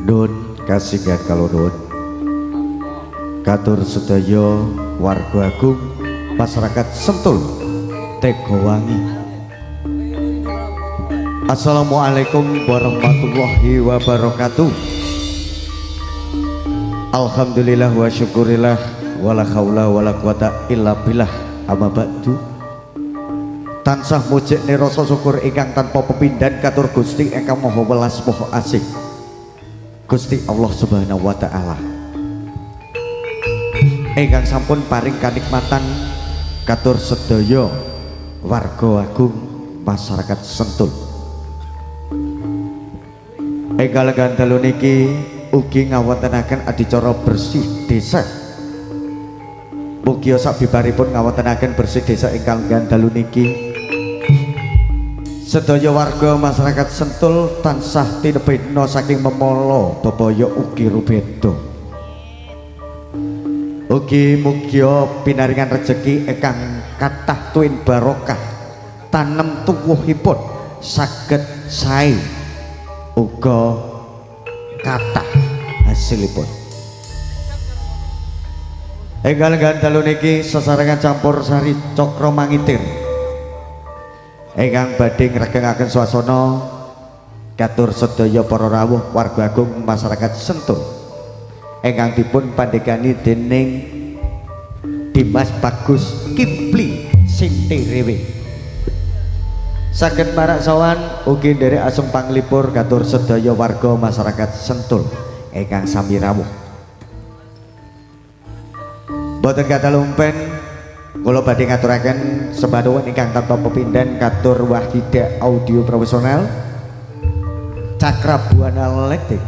Nun kasinggan kalau nun katur sedaya warga agung masyarakat Sentul Tegowangi. Assalamualaikum warahmatullahi wabarakatuh. Alhamdulillah wa syukurillah wala haula wala quwata illa billah. Amma ba'du. Tansah mujik ni rasa syukur ingkang tanpa pepindhan katur Gusti ingkang maha welas maha asih, Gusti Allah Subhanahu wa taala. Ingkang sampun paring kanikmatan katur sedaya warga agung masyarakat Sentul. Enggal dalu niki ugi ngawontenaken adicara bersih desa. Mugi sabibaripun ngawontenaken bersih desa ingkang dalu niki sedaya warga masyarakat Sentul tansah tinebena saking memala bebaya ugi rubeda. Ugi mugia pinaringan rejeki ingkang kathah tuwin barokah, tanem tuwuhipun saged sae uga kathah hasilipun. Enggal dalu niki sesarengan campur sari cokro mangitir ingkang badhe ngregengaken swasana katur sedaya para rawuh warga agung masyarakat Sentul ingkang dipun pandhegani dening Dimas Bagus Kipli Sintirewe. Saged marak sawan ugi nderek asung panglipur katur sedaya warga masyarakat Sentul ingkang sami rawuh. Boten kathah lumpen kula badhe ngaturaken sembahun ingkang tanpa pepindhan katur Wahida Audio Profesional Cakrabuana Letik.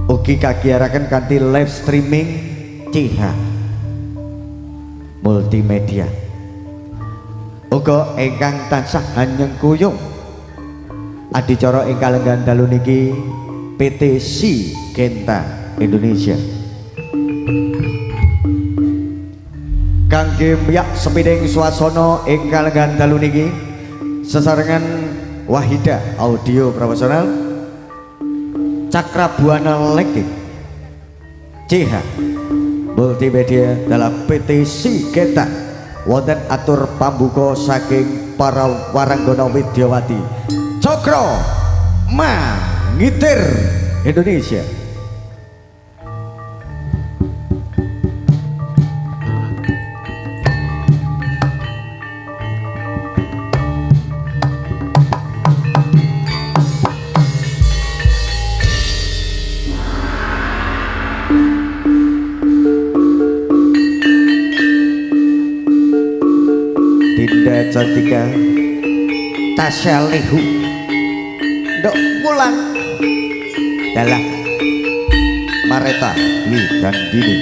Ugi kagiaraken kanthi live streaming CH Multimedia. Uga ingkang tansah hanyeng kuyung adicara ingkang lenggan dalu niki PT Genta Indonesia. Kangge miyak sepiding swasana ingkang lenggan dalu niki sesarengan Wahida Audio Profesional Cakrabuana Letik CH Multimedia dalam PT Genta. Wonten atur pambuka saking para waranggana Widyawati Cokro Mangitir Indonesia. Dinda Cantika Tasya Lehu Ndok pulang dalah Mareta Dwi Gandini.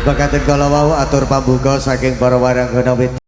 Bakaten kala wau atur pambuka saking para waranggana